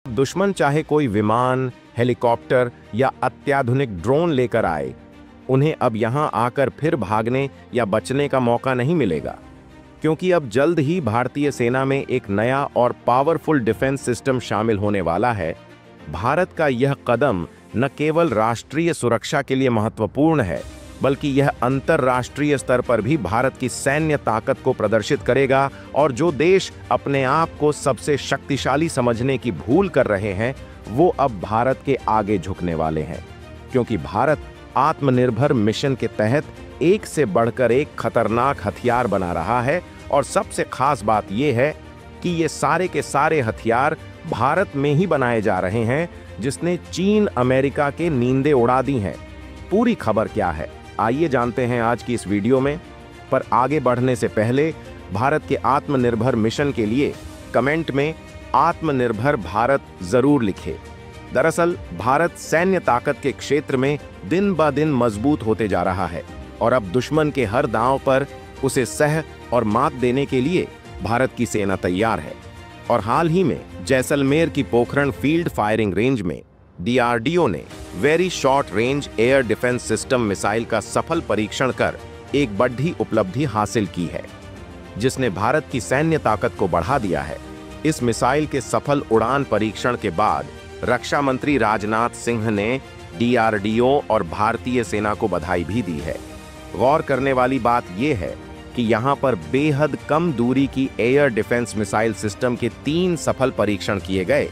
दुश्मन चाहे कोई विमान, हेलीकॉप्टर या अत्याधुनिक ड्रोन लेकर आए, उन्हें अब यहां आकर फिर भागने या बचने का मौका नहीं मिलेगा, क्योंकि अब जल्द ही भारतीय सेना में एक नया और पावरफुल डिफेंस सिस्टम शामिल होने वाला है। भारत का यह कदम न केवल राष्ट्रीय सुरक्षा के लिए महत्वपूर्ण है, बल्कि यह अंतर्राष्ट्रीय स्तर पर भी भारत की सैन्य ताकत को प्रदर्शित करेगा। और जो देश अपने आप को सबसे शक्तिशाली समझने की भूल कर रहे हैं, वो अब भारत के आगे झुकने वाले हैं, क्योंकि भारत आत्मनिर्भर मिशन के तहत एक से बढ़कर एक खतरनाक हथियार बना रहा है। और सबसे खास बात यह है कि ये सारे के सारे हथियार भारत में ही बनाए जा रहे हैं, जिसने चीन अमेरिका के नींदें उड़ा दी हैं। पूरी खबर क्या है, आइए जानते हैं आज की इस वीडियो में। पर आगे बढ़ने से पहले भारत के आत्मनिर्भर मिशन के लिए कमेंट में आत्मनिर्भर भारत जरूर लिखें। दरअसल भारत सैन्य ताकत के क्षेत्र में दिन ब दिन मजबूत होते जा रहा है और अब दुश्मन के हर दांव पर उसे सह और मात देने के लिए भारत की सेना तैयार है। और हाल ही में जैसलमेर की पोखरण फील्ड फायरिंग रेंज में DRDO ने very short range air defence system missile का सफल परीक्षण कर एक बड़ी उपलब्धि हासिल की है, जिसने भारत की सैन्य ताकत को बढ़ा दिया है। इस मिसाइल के सफल उड़ान परीक्षण के बाद रक्षा मंत्री राजनाथ सिंह ने DRDO और भारतीय सेना को बधाई भी दी है। गौर करने वाली बात यह है कि यहां पर बेहद कम दूरी की एयर डिफेंस मिसाइल सिस्टम के 3 सफल परीक्षण किए गए,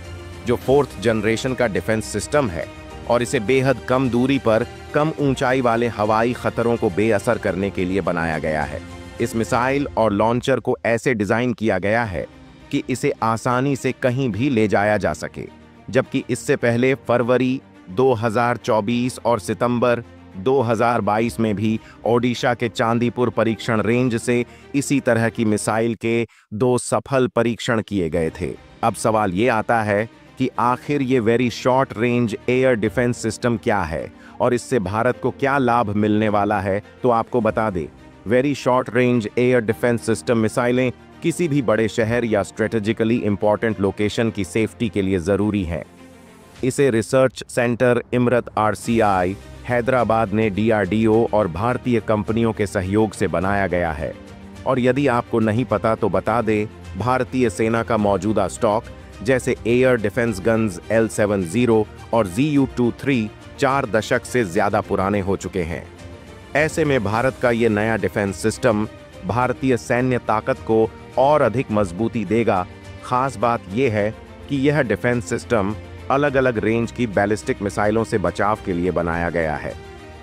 जो 4th जनरेशन का डिफेंस सिस्टम है और इसे बेहद कम दूरी पर कम ऊंचाई वाले हवाई खतरों को बेअसर करने के लिए बनाया गया है। इस मिसाइल और लॉन्चर को ऐसे डिजाइन किया गया है कि इसे आसानी से कहीं भी ले जाया जा सके, जबकि इससे पहले फरवरी 2024 और सितंबर 2022 में भी ओडिशा के चांदीपुर परीक्षण रेंज से इसी तरह की मिसाइल के 2 सफल परीक्षण किए गए थे। अब सवाल ये आता है कि आखिर ये very short range air defence system क्या है और इससे भारत को क्या लाभ मिलने वाला है। तो आपको बता दें, very short range air defence system मिसाइलें किसी भी बड़े शहर या स्ट्रेटेजिकली इंपॉर्टेंट लोकेशन की सेफ्टी के लिए ज़रूरी है। इसे research centre Imrat RCI Hyderabad ने DRDO और भारतीय कंपनियों के सहयोग से बनाया गया है। और यदि आपको नहीं पता तो बता दें, भारतीय सेना का मौजूदा स्टॉक जैसे एयर डिफेंस गन्स L70 और ZU-23 4 दशक से ज़्यादा पुराने हो चुके हैं। ऐसे में भारत का ये नया डिफेंस सिस्टम भारतीय सैन्य ताकत को और अधिक मजबूती देगा। खास बात यह है कि यह डिफेंस सिस्टम अलग अलग रेंज की बैलिस्टिक मिसाइलों से बचाव के लिए बनाया गया है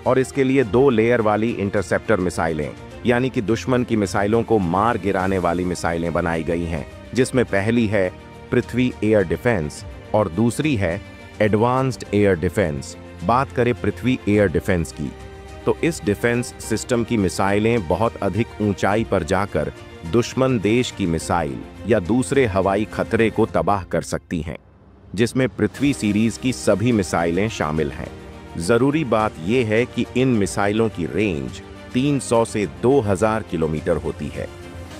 और इसके लिए 2 लेयर वाली इंटरसेप्टर मिसाइलें, यानी कि दुश्मन की मिसाइलों को मार गिराने वाली मिसाइलें बनाई गई हैं, जिसमें पहली है पृथ्वी एयर डिफेंस और दूसरी है एडवांस्ड एयर डिफेंस। बात करें पृथ्वी एयर डिफेंस की, तो इस डिफेंस सिस्टम की मिसाइलें बहुत अधिक ऊंचाई पर जाकर दुश्मन देश की मिसाइल या दूसरे हवाई खतरे को तबाह कर सकती हैं, जिसमें पृथ्वी सीरीज की सभी मिसाइलें शामिल हैं। जरूरी बात यह है कि इन मिसाइलों की रेंज 300 से 2000 किलोमीटर होती है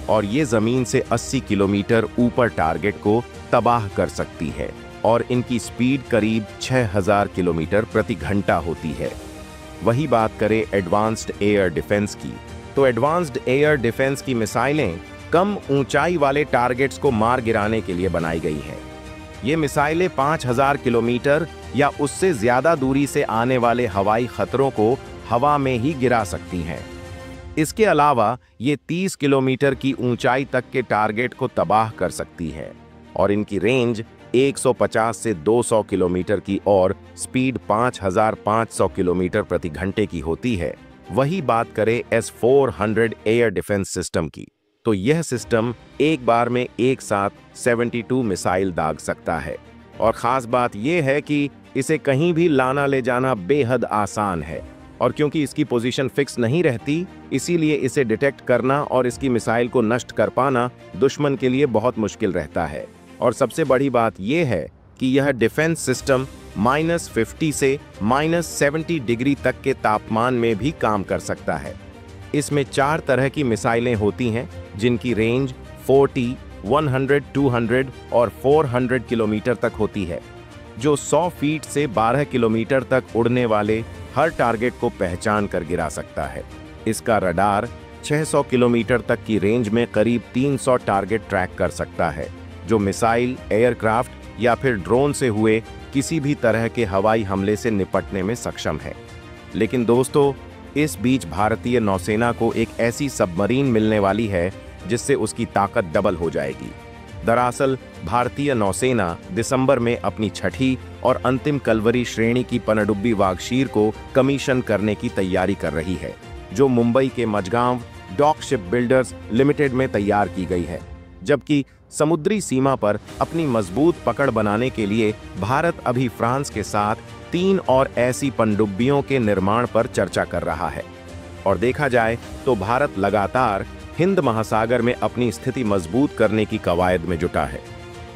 और ये जमीन से 80 किलोमीटर ऊपर टारगेट को तबाह कर सकती है और इनकी स्पीड करीब 6000 किलोमीटर प्रति घंटा होती है। वही बात करें एडवांस्ड एयर डिफेंस की, तो एडवांस्ड एयर डिफेंस की मिसाइलें कम ऊंचाई वाले टारगेट्स को मार गिराने के लिए बनाई गई हैं। ये मिसाइलें 5000 किलोमीटर या उससे ज्यादा दूरी से आने वाले हवाई खतरों को हवा में ही गिरा सकती हैं। इसके अलावा ये 30 किलोमीटर की ऊंचाई तक के टारगेट को तबाह कर सकती है और इनकी रेंज 150 से 200 किलोमीटर की और स्पीड 5500 किलोमीटर प्रति घंटे की होती है। वही बात करें S-400 एयर डिफेंस सिस्टम की, तो यह सिस्टम एक बार में एक साथ 72 मिसाइल दाग सकता है और ख़ास बात यह है कि इसे कहीं भी लाना ले जाना बेहद आसान है और क्योंकि इसकी पोजीशन फिक्स नहीं रहती, इसीलिए इसे डिटेक्ट करना और इसकी मिसाइल को नष्ट कर पाना दुश्मन के लिए बहुत मुश्किल रहता है। और सबसे बड़ी बात यह है कि यह डिफेंस सिस्टम -50 से -70 डिग्री तक के तापमान में भी काम कर सकता है। इसमें 4 तरह की मिसाइलें होती हैं, जिनकी रेंज 40, 100, 200 और 400 किलोमीटर तक होती है, जो 100 फीट से 12 किलोमीटर तक उड़ने वाले हर टारगेट को पहचान कर गिरा सकता है। इसका रडार 600 किलोमीटर तक की रेंज में करीब 300 टारगेट ट्रैक कर सकता है, जो मिसाइल, एयरक्राफ्ट या फिर ड्रोन से हुए किसी भी तरह के हवाई हमले से निपटने में सक्षम है। लेकिन दोस्तों, इस बीच भारतीय नौसेना को एक ऐसी सबमरीन मिलने वाली है जिससे उसकी ताकत डबल हो जाएगी। दरअसल भारतीय नौसेना दिसंबर में अपनी छठी और अंतिम कलवरी श्रेणी की पनडुब्बी वागशीर को कमीशन करने की तैयारी कर रही है, जो मुंबई के Mazagon dock ship builders limited में तैयार की गई है। जबकि समुद्री सीमा पर अपनी मजबूत पकड़ बनाने के लिए भारत अभी फ्रांस के साथ 3 और ऐसी पनडुब्बियों के निर्माण पर चर्चा कर रहा है। और देखा जाए तो भारत लगातार हिंद महासागर में अपनी स्थिति मजबूत करने की कवायद में जुटा है,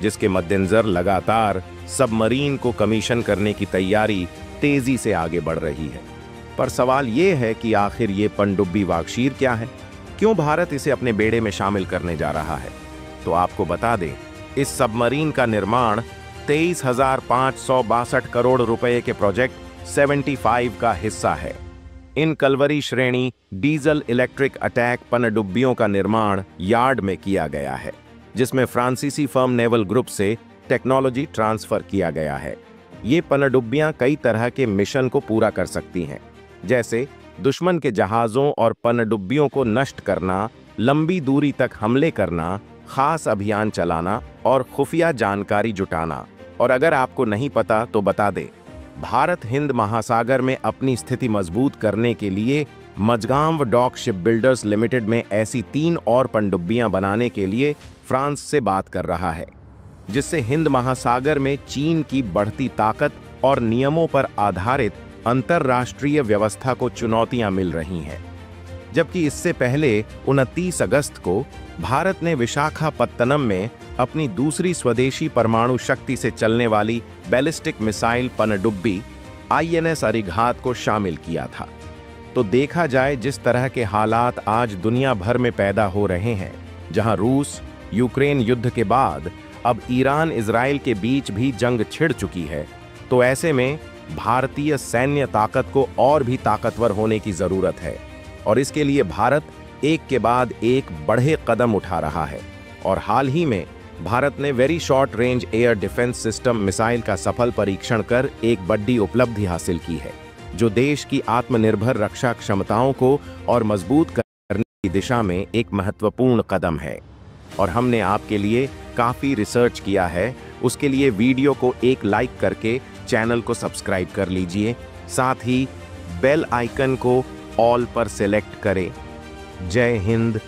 जिसके मद्देनजर लगातार सबमरीन को कमीशन करने की तैयारी तेजी से आगे बढ़ रही है। पर सवाल ये है कि आखिर ये पनडुब्बी वागशीर क्या है? क्यों भारत इसे अपने बेड़े में शामिल करने जा रहा है? तो आपको बता दें, इस सबमरीन का निर्माण 23,562 करोड़ रुपए के प्रोजेक्ट 75 का हिस्सा है। इन कलवरी श्रेणी डीजल इलेक्ट्रिक अटैक पनडुब्बियों का निर्माण यार्ड में किया गया है, जिसमें फ्रांसीसी फर्म नेवल ग्रुप से टेक्नोलॉजी ट्रांसफर किया गया है। ये पनडुब्बियां कई तरह के मिशन को पूरा कर सकती हैं, जैसे दुश्मन के जहाज़ों और पनडुब्बियों को नष्ट करना, लंबी दूरी तक हमले करना, खास अभियान चलाना और खुफिया जानकारी जुटाना। और अगर आपको नहीं पता तो बता दें, भारत हिंद महासागर में अपनी स्थिति मजबूत करने के लिए Mazagon dock ship builders limited में ऐसी 3 और पनडुब्बियां बनाने के लिए फ्रांस से बात कर रहा है, जिससे हिंद महासागर में चीन की बढ़ती ताकत और नियमों पर आधारित अंतर्राष्ट्रीय व्यवस्था को चुनौतियां मिल रही हैं। जबकि इससे पहले 29 अगस्त को भारत ने विशाखापत्तनम में अपनी दूसरी स्वदेशी परमाणु शक्ति से चलने वाली बैलिस्टिक मिसाइल पनडुब्बी INS अरिघात को शामिल किया था। तो देखा जाए जिस तरह के हालात आज दुनिया भर में पैदा हो रहे हैं, जहां रूस यूक्रेन युद्ध के बाद अब ईरान इजराइल के बीच भी जंग छिड़ चुकी है, तो ऐसे में भारतीय सैन्य ताकत को और भी ताकतवर होने की जरूरत है। और इसके लिए भारत एक के बाद एक बड़े कदम उठा रहा है। और हाल ही में भारत ने very short range air defence system missile का सफल परीक्षण कर एक बड़ी उपलब्धि हासिल की है, जो देश की आत्मनिर्भर रक्षा क्षमताओं को और मजबूत करने की दिशा में एक महत्वपूर्ण कदम है। और हमने आपके लिए काफ़ी रिसर्च किया है, उसके लिए वीडियो को एक लाइक करके चैनल को सब्सक्राइब कर लीजिए, साथ ही बेल आइकन को ऑल पर सेलेक्ट करें। जय हिंद,